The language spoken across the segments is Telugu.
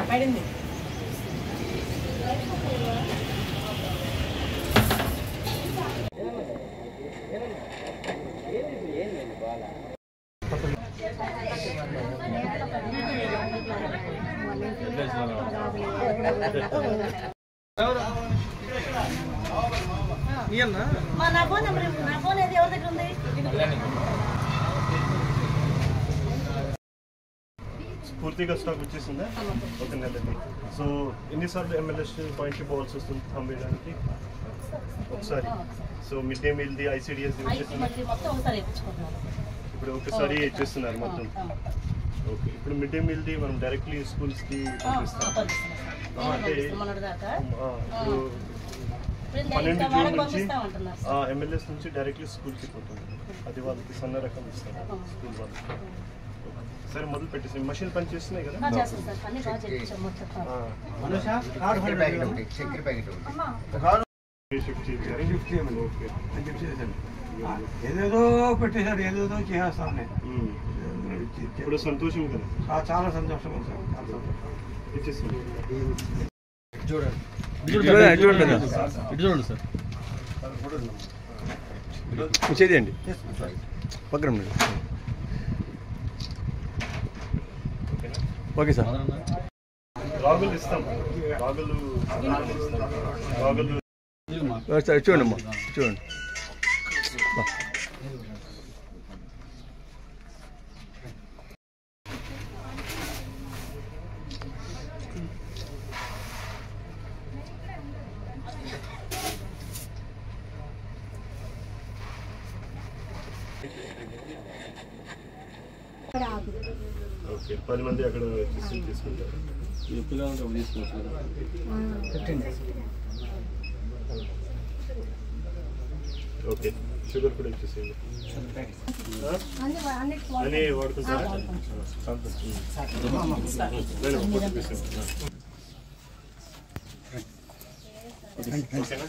పడింది. నా ఫోన్ ఏది ఎవరి దగ్గర ఉంది? పూర్తిగా స్టాక్ వచ్చేసిందా? ఒక నెలకి. సో ఎన్నిసార్లు ఎమ్మెల్యేస్ పాయింట్కి పోవాల్సి వస్తుంది థంబ్ వేయడానికి? ఒకసారి. సో మిడ్ డే మీల్ది ఐసీడీఎస్ ఇప్పుడు ఒకసారి ఇచ్చేస్తున్నారు మొత్తం. ఓకే, ఇప్పుడు మిడ్ డే మీల్ది మనం డైరెక్ట్లీ స్కూల్స్కి పంపిస్తాం. అంటే ఇప్పుడు 12 జూన్ నుంచి ఎమ్మెల్యేస్ నుంచి డైరెక్ట్లీ స్కూల్కి పోతుంది. అది వాళ్ళకి సన్న రకం ఇస్తారు స్కూల్ వాళ్ళకి. సరే మొదలు పెట్టేసి మషిన్ పని చేస్తున్నాయి కదా. ఏదేదో పెట్టేశారు, ఏదేదో చేస్తాం. ఇప్పుడు సంతోషం కదా? చాలా సంతోషం సార్. చూడండి చూడండి సార్, చేయండి పక్కన. Okay sir. రాగులు ఇస్తాం, రాగులు చూడండి అమ్మా, చూడండి. ఓకే, 10 మంది అక్కడ తీసుకుంటారు. ఓకే, షుగర్ కూడా ఇచ్చేసేయండి. అని వాడుకుంటారా? ఓకేనా?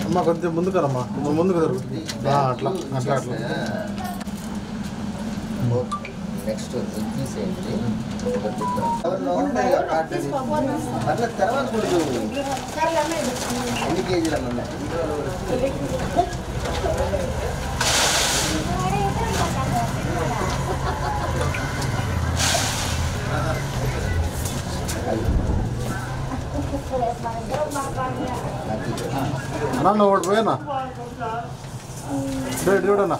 అమ్మ కొంచెం ముందుకు రమ్మా, ముందుకు జరుగుతుంది. అట్లా అట్లా అట్లా. నెక్స్ట్ తీసేయండి. అట్లా తర్వాత ఎన్ని కేజీలు అన్న? అన్న ఒకటి పోయానా చూడన్నా.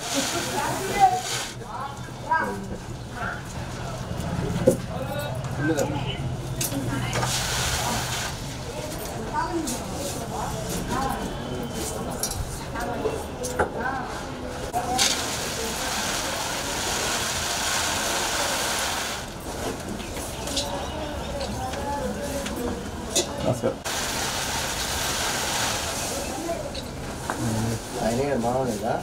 ఆయన మనోలేదా?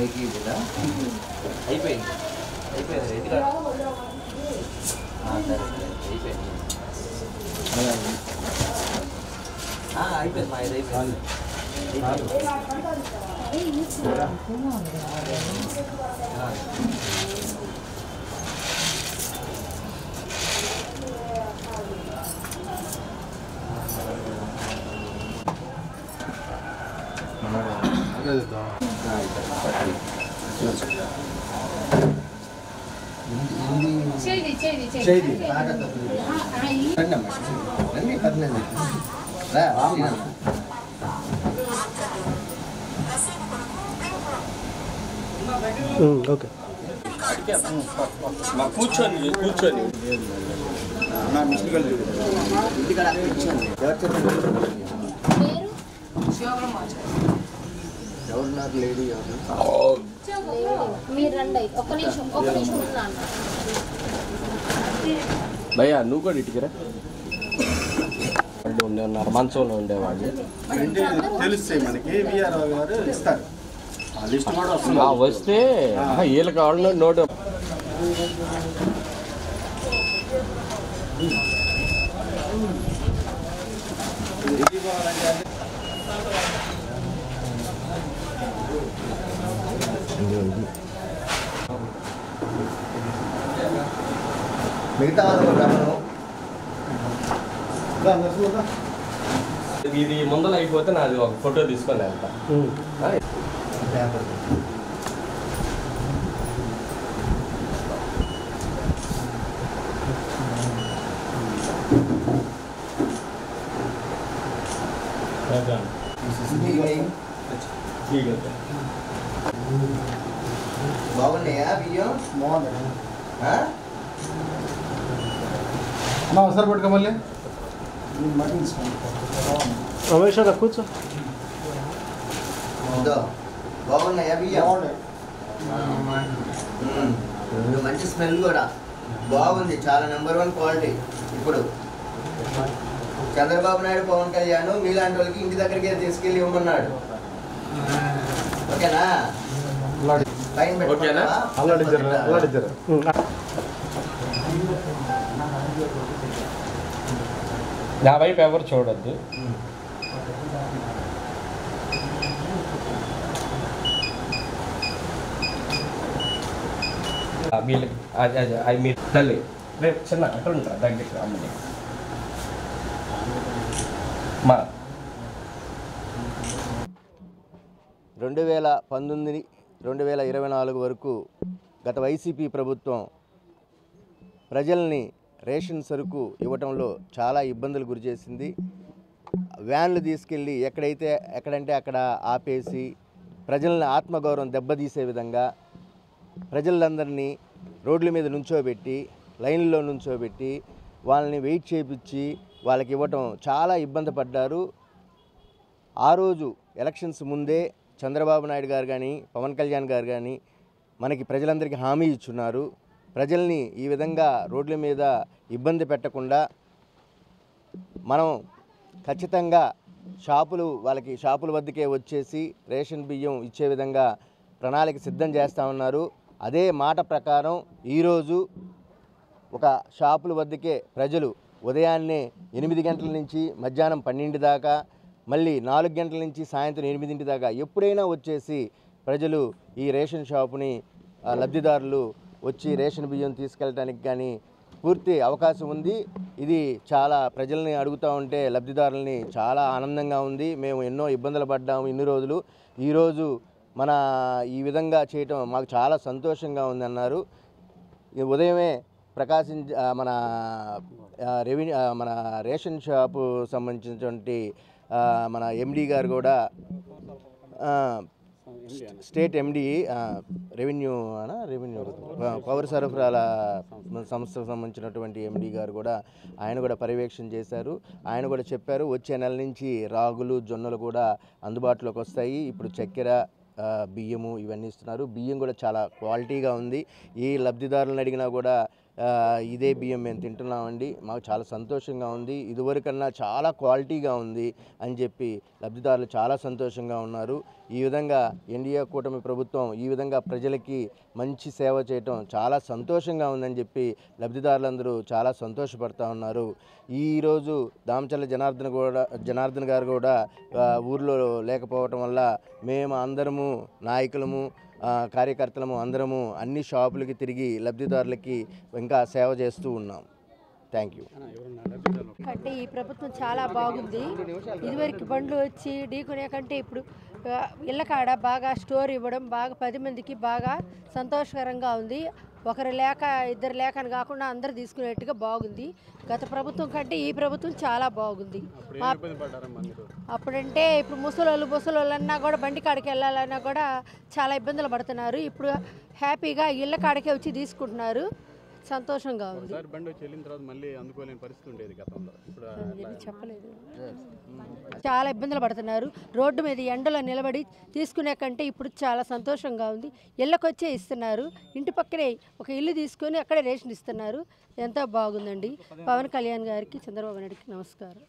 మీకు ఇదిలా అయిపోయింది రెడీ సరే అయిపోయింది అయిపోయింది మా ఇది అయిపోయింది ఓకే కూర్చొని ఎవరున్నారు లేడీ ఎవరు మీరు రండి ఒక్క నిమిషం ఉన్నాను భయ్యా నువ్వు కూడా ఇటుకరా వాళ్ళు ఉండేవారు మంచంలో ఉండేవాళ్ళు తెలుస్తాయి మనకి విఆర్ఓ గారు ఇస్తారు ఆ లిస్ట్ కూడా వస్తుంది వస్తే వీళ్ళు కావాలన్నా నోట్ మిగతా ఇది ముందర అయిపోతే నాది ఒక ఫోటో తీసుకొని వెళ్తా బాగున్నాయా బియ్యం బాగుంది ఒకసారి పట్టుకో మళ్ళీ రమేష్ కూర్చో బాగున్నాయా బియ్యం మంచి స్మెల్ కూడా బాగుంది చాలా నెంబర్ 1 క్వాలిటీ ఇప్పుడు చంద్రబాబు నాయుడు పవన్ కళ్యాణ్ మీలాంటి వాళ్ళకి ఇంటి దగ్గరికి తీసుకెళ్ళి ఇవ్వమన్నాడు ఓకేనా పైన నా వైపు ఎవరు చూడొద్దు వీళ్ళకి మీరు తల్లి రేపు చిన్న అక్కడ ఉంటారు దగ్గరికి అమ్మని మా 2019-2024 వరకు గత వైసీపీ ప్రభుత్వం ప్రజల్ని రేషన్ సరుకు ఇవ్వటంలో చాలా ఇబ్బందులు గురిచేసింది. వ్యాన్లు తీసుకెళ్ళి ఎక్కడంటే అక్కడ ఆపేసి ప్రజల్ని ఆత్మగౌరవం దెబ్బతీసే విధంగా ప్రజలందరినీ రోడ్ల మీద నుంచోబెట్టి లైన్లో నుంచోబెట్టి వాళ్ళని వెయిట్ చేయించి వాళ్ళకి ఇవ్వటం చాలా ఇబ్బంది పడ్డారు. ఆ రోజు ఎలక్షన్స్ ముందే చంద్రబాబు నాయుడు గారు కానీ పవన్ కళ్యాణ్ గారు కానీ మనకి ప్రజలందరికీ హామీ ఇచ్చున్నారు. ప్రజల్ని ఈ విధంగా రోడ్ల మీద ఇబ్బంది పెట్టకుండా మనం ఖచ్చితంగా వాళ్ళకి షాపుల వద్దకే వచ్చేసి రేషన్ బియ్యం ఇచ్చే విధంగా ప్రణాళిక సిద్ధం చేస్తామన్నారు. అదే మాట ప్రకారం ఈరోజు ఒక షాపుల వద్దకే ప్రజలు ఉదయాన్నే 8 గంటల నుంచి మధ్యాహ్నం 12 దాకా మళ్ళీ 4 గంటల నుంచి సాయంత్రం 8 దాకా ఎప్పుడైనా వచ్చేసి ప్రజలు ఈ రేషన్ షాపుని లబ్ధిదారులు వచ్చి రేషన్ బియ్యం తీసుకెళ్ళడానికి కానీ పూర్తి అవకాశం ఉంది. ఇది చాలా ప్రజల్ని అడుగుతూ ఉంటే లబ్ధిదారులని చాలా ఆనందంగా ఉంది. మేము ఎన్నో ఇబ్బందులు పడ్డాము ఇన్ని రోజులు. ఈరోజు మన ఈ విధంగా చేయటం మాకు చాలా సంతోషంగా ఉందన్నారు. ఉదయమే ప్రకాశం మన రేషన్ షాపు సంబంధించినటువంటి మన ఎండి గారు కూడా స్టేట్ ఎండి రెవెన్యూ పౌర సరఫరాల సంస్థకు సంబంధించినటువంటి ఎండి గారు కూడా ఆయన కూడా పర్యవేక్షణ చేశారు. ఆయన కూడా చెప్పారు వచ్చే నెల నుంచి రాగులు జొన్నలు కూడా అందుబాటులోకి వస్తాయి. ఇప్పుడు చక్కెర బియ్యము ఇవన్నీ ఇస్తున్నారు. బియ్యం కూడా చాలా క్వాలిటీగా ఉంది. ఏ లబ్ధిదారులను అడిగినా కూడా ఇదే బియ్యం మేము తింటున్నామండి. మాకు చాలా సంతోషంగా ఉంది. ఇదివరకన్నా చాలా క్వాలిటీగా ఉంది అని చెప్పి లబ్ధిదారులు చాలా సంతోషంగా ఉన్నారు. ఈ విధంగా ఎన్డీఏ కూటమి ప్రభుత్వం ఈ విధంగా ప్రజలకి మంచి సేవ చేయటం చాలా సంతోషంగా ఉందని చెప్పి లబ్ధిదారులందరూ చాలా సంతోషపడుతూ ఉన్నారు. ఈరోజు దామచర్ల జనార్దన్ గారు కూడా ఊర్లో లేకపోవటం వల్ల మేము అందరము నాయకులము కార్యకర్తలము అందరము అన్ని షాపులకి తిరిగి లబ్ధిదారులకి ఇంకా సేవ చేస్తూ ఉన్నాం. Thank you. అంటే ఈ ప్రభుత్వం చాలా బాగుంది. ఇదివరకు బండ్లు వచ్చి ఢీకొనే కంటే ఇప్పుడు ఇళ్ళ కాడ బాగా స్టోర్ ఇవ్వడం బాగా 10 మందికి బాగా సంతోషకరంగా ఉంది. ఒకరు లేక ఇద్దరు లేక అని కాకుండా అందరు తీసుకునేట్టుగా బాగుంది. గత ప్రభుత్వం కంటే ఈ ప్రభుత్వం చాలా బాగుంది. అప్పుడంటే ఇప్పుడు ముసలోళ్ళన్నా కూడా బండి కాడికి వెళ్ళాలన్నా కూడా చాలా ఇబ్బందులు పడుతున్నారు. ఇప్పుడు హ్యాపీగా ఇళ్ళ కాడికే వచ్చి తీసుకుంటున్నారు. సంతోషంగా ఉంది. చెప్పలేదు. చాలా ఇబ్బందులు పడుతున్నారు. రోడ్డు మీద ఎండలో నిలబడి తీసుకునే కంటే ఇప్పుడు చాలా సంతోషంగా ఉంది. ఇళ్ళకొచ్చే ఇస్తున్నారు. ఇంటి పక్కనే ఒక ఇల్లు తీసుకొని అక్కడే రేషన్ ఇస్తున్నారు. ఎంతో బాగుందండి. పవన్ కళ్యాణ్ గారికి, చంద్రబాబు నాయుడుకి నమస్కారం.